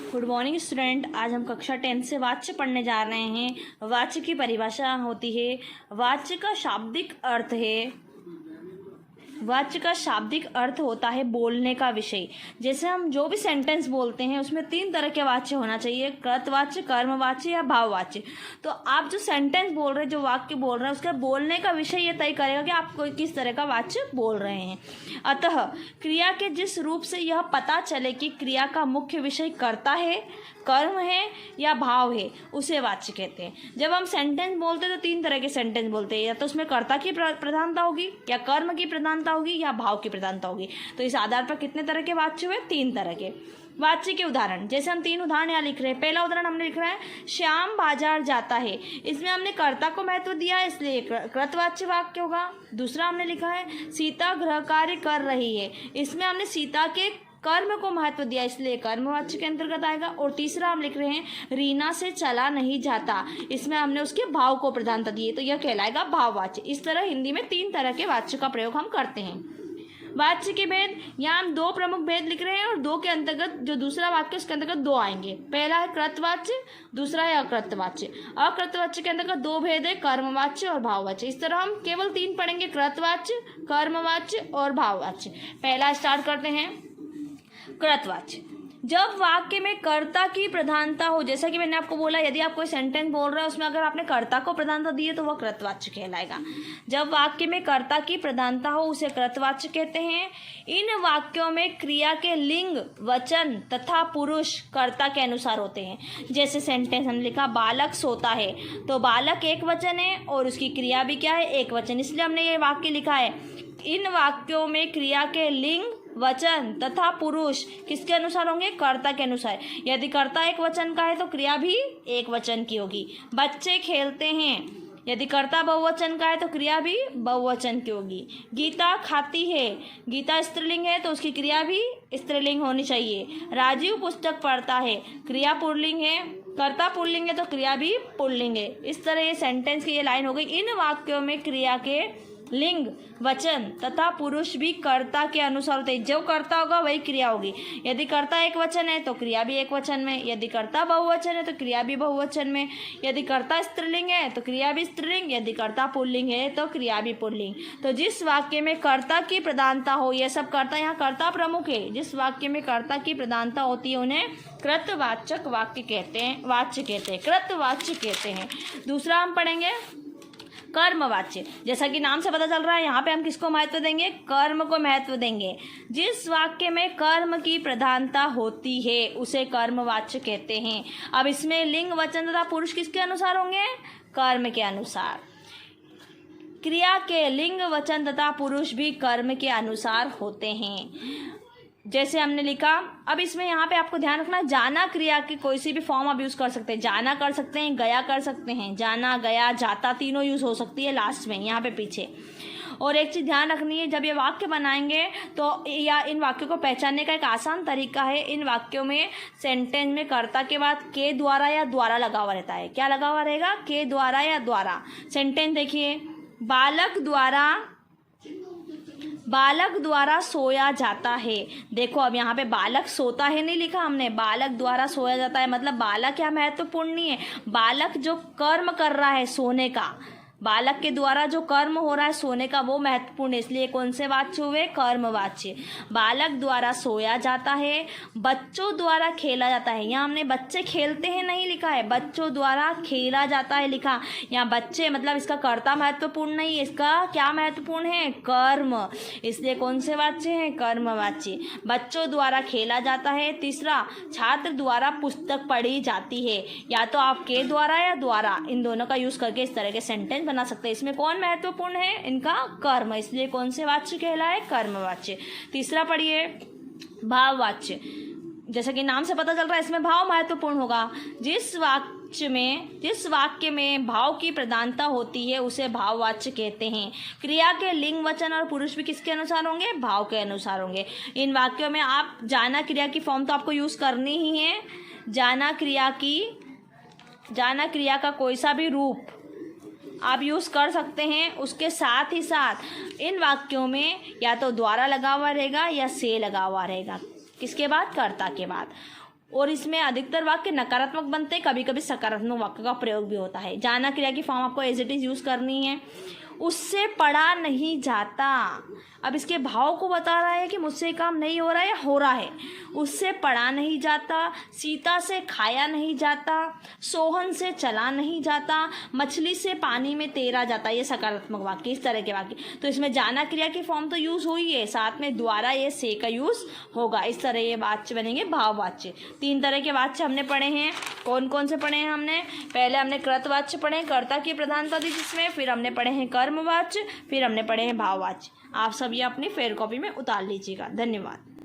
Good morning student. आज हम कक्षा 10 से वाच्य पढ़ने जा रहे हैं। वाच्य की परिभाषा होती है, वाच्य का शाब्दिक अर्थ है, वाच्य का शाब्दिक अर्थ होता है बोलने का विषय। जैसे हम जो भी सेंटेंस बोलते हैं उसमें 3 तरह के वाच्य होना चाहिए, कृतवाच्य, कर्मवाच्य या भाववाच्य। तो आप जो सेंटेंस बोल रहे हैं, जो वाक्य बोल रहे हैं, उसका बोलने का विषय ये तय करेगा कि आप किस तरह का वाच्य बोल रहे हैं। अतः क्रिया के जिस रूप से यह पता चले कि क्रिया का मुख्य विषय कर्ता है, कर्म है या भाव है, उसे वाच्य कहते हैं। जब हम सेंटेंस बोलते हैं तो 3 तरह के सेंटेंस बोलते हैं, या तो उसमें कर्ता की प्रधानता होगी, या कर्म की प्रधानता होगी, या भाव की प्रधानता होगी। तो इस आधार पर कितने तरह के वाच्य हुए? 3 तरह के। वाच्य के उदाहरण, जैसे हम 3 उदाहरण यहाँ लिख रहे हैं। पहला उदाहरण हमने लिख रहा है, श्याम बाजार जाता है। इसमें हमने कर्ता को महत्व दिया है, इसलिए कृतवाच्य वाक्य होगा। दूसरा हमने लिखा है, सीता गृह कार्य कर रही है। इसमें हमने सीता के कर्म को महत्व दिया, इसलिए कर्मवाच्य के अंतर्गत आएगा। और तीसरा हम लिख रहे हैं, रीना से चला नहीं जाता। इसमें हमने उसके भाव को प्रधानता दी है, तो यह कहलाएगा भाववाच्य। इस तरह हिंदी में 3 तरह के वाच्य का प्रयोग हम करते हैं। वाच्य के भेद, यहाँ हम 2 प्रमुख भेद लिख रहे हैं, और 2 के अंतर्गत जो दूसरा वाक्य उसके अंतर्गत 2 आएंगे। पहला है कृतवाच्य, दूसरा है अकृतवाच्य। अकृतवाच्य के अंतर्गत 2 भेद है, कर्मवाच्य और भाववाच्य। इस तरह हम केवल 3 पढ़ेंगे, कृतवाच्य, कर्मवाच्य और भाववाच्य। पहला स्टार्ट करते हैं, कृतवाच्य। जब वाक्य में कर्ता की प्रधानता हो, जैसा कि मैंने आपको बोला, यदि आप कोई सेंटेंस बोल रहे हो उसमें अगर आपने कर्ता को प्रधानता दी है तो वह कृतवाच्य कहलाएगा। जब वाक्य में कर्ता की प्रधानता हो उसे कृतवाच्य कहते हैं। इन वाक्यों में क्रिया के लिंग, वचन तथा पुरुष कर्ता के अनुसार होते हैं। जैसे सेंटेंस हमने लिखा, बालक सोता है, तो बालक एक वचन है और उसकी क्रिया भी क्या है? एक वचन। इसलिए हमने ये वाक्य लिखा है। इन वाक्यों में क्रिया के लिंग, वचन तथा पुरुष किसके अनुसार होंगे? कर्ता के अनुसार। यदि कर्ता एक वचन का है तो क्रिया भी एक वचन की होगी। बच्चे खेलते हैं, यदि कर्ता बहुवचन का है तो क्रिया भी बहुवचन की होगी। गीता खाती है, गीता स्त्रीलिंग है तो उसकी क्रिया भी स्त्रीलिंग होनी चाहिए। राजीव पुस्तक पढ़ता है, क्रिया पुल्लिंग है, कर्ता पुल्लिंग है तो क्रिया भी पुल्लिंग है। इस तरह ये सेंटेंस की ये लाइन हो गई। इन वाक्यों में क्रिया के लिंग, वचन तथा पुरुष भी कर्ता के अनुसार होते हैं। जो कर्ता होगा वही क्रिया होगी। यदि कर्ता एक वचन है तो क्रिया भी एक वचन में, यदि कर्ता बहुवचन है तो क्रिया भी बहुवचन में, यदि कर्ता स्त्रीलिंग है तो क्रिया भी स्त्रीलिंग, यदि कर्ता पुल्लिंग है तो क्रिया भी पुल्लिंग। तो जिस वाक्य में कर्ता की प्रधानता हो, ये सब कर्ता यहाँ कर्ता प्रमुख है, जिस वाक्य में कर्ता की प्रधानता होती है उन्हें कृतवाचक वाक्य कहते हैं, वाच्य कहते हैं, कृतवाच्य कहते हैं। दूसरा हम पढ़ेंगे कर्मवाच्य। जैसा कि नाम से पता चल रहा है, यहाँ पे हम किसको महत्व देंगे? कर्म को महत्व देंगे। जिस वाक्य में कर्म की प्रधानता होती है उसे कर्मवाच्य कहते हैं। अब इसमें लिंग, वचन तथा पुरुष किसके अनुसार होंगे? कर्म के अनुसार। क्रिया के लिंग, वचन तथा पुरुष भी कर्म के अनुसार होते हैं। जैसे हमने लिखा, अब इसमें यहाँ पे आपको ध्यान रखना, जाना क्रिया की कोई सी भी फॉर्म आप यूज़ कर सकते हैं। जाना कर सकते हैं, गया कर सकते हैं, जाना, गया, जाता तीनों यूज़ हो सकती है लास्ट में, यहाँ पे पीछे। और एक चीज़ ध्यान रखनी है, जब ये वाक्य बनाएंगे तो या इन वाक्यों को पहचानने का एक आसान तरीका है, इन वाक्यों में सेंटेंस में कर्ता के बाद के द्वारा या द्वारा लगा हुआ रहता है। क्या लगा हुआ रहेगा? के द्वारा या द्वारा। सेंटेंस देखिए, बालक द्वारा सोया जाता है। देखो अब यहाँ पे बालक सोता है नहीं लिखा हमने, बालक द्वारा सोया जाता है, मतलब बालक क्या महत्वपूर्ण नहीं है, बालक जो कर्म कर रहा है सोने का, बालक के द्वारा जो कर्म हो रहा है सोने का, वो महत्वपूर्ण है। इसलिए कौन से वाच्य हुए? कर्मवाच्य। बालक द्वारा सोया जाता है, बच्चों द्वारा खेला जाता है। यहाँ हमने बच्चे खेलते हैं नहीं लिखा है, बच्चों द्वारा खेला जाता है लिखा। यहाँ बच्चे मतलब इसका कर्ता महत्वपूर्ण नहीं है, इसका क्या महत्वपूर्ण है? कर्म। इसलिए कौन से वाच्य हैं? कर्मवाच्य। बच्चों द्वारा खेला जाता है। तीसरा, छात्र द्वारा पुस्तक पढ़ी जाती है। या तो आप के द्वारा या द्वारा, इन दोनों का यूज करके इस तरह के सेंटेंस बना सकते हैं। इसमें कौन महत्वपूर्ण है? इनका कर्म, इसलिए कौन से वाच्य कहलाए? कर्मवाच्य। तीसरा पढ़िए, भाववाच्य। जैसा कि नाम से पता चल रहा है, इसमें भाव महत्वपूर्ण होगा। जिस वाक्य में भाव की प्रधानता होती है उसे भाववाच्य कहते हैं। क्रिया के लिंग, वचन और पुरुष भी किसके अनुसार होंगे? भाव के अनुसार होंगे। इन वाक्यों में आप जाना क्रिया की फॉर्म तो आपको यूज करनी ही है। जाना क्रिया का कोई सा भी रूप आप यूज़ कर सकते हैं। उसके साथ ही साथ इन वाक्यों में या तो द्वारा लगा हुआ रहेगा या से लगा हुआ रहेगा। किसके बाद? कर्ता के बाद। और इसमें अधिकतर वाक्य नकारात्मक बनते हैं, कभी कभी सकारात्मक वाक्य का प्रयोग भी होता है। जाना क्रिया की फॉर्म आपको एज इट इज यूज करनी है। उससे पढ़ा नहीं जाता, अब इसके भाव को बता रहा है कि मुझसे काम नहीं हो रहा है या हो रहा है। उससे पढ़ा नहीं जाता, सीता से खाया नहीं जाता, सोहन से चला नहीं जाता, मछली से पानी में तैरा जाता। ये सकारात्मक वाक्य, इस तरह के वाक्य। तो इसमें जाना क्रिया की फॉर्म तो यूज हुई है, साथ में द्वारा ये से का यूज होगा। इस तरह ये वाच्य बनेंगे भाववाच्य। 3 तरह के वाच्य हमने पढ़े हैं। कौन कौन से पढ़े हैं हमने? पहले हमने कृतवाच्य पढ़े, कर्ता की प्रधानता थी जिसमें। फिर हमने पढ़े हैं कर्मवाच्य, फिर हमने पढ़े हैं भाववाच्य। आप सब ये अपनी फेयर कॉपी में उतार लीजिएगा। धन्यवाद।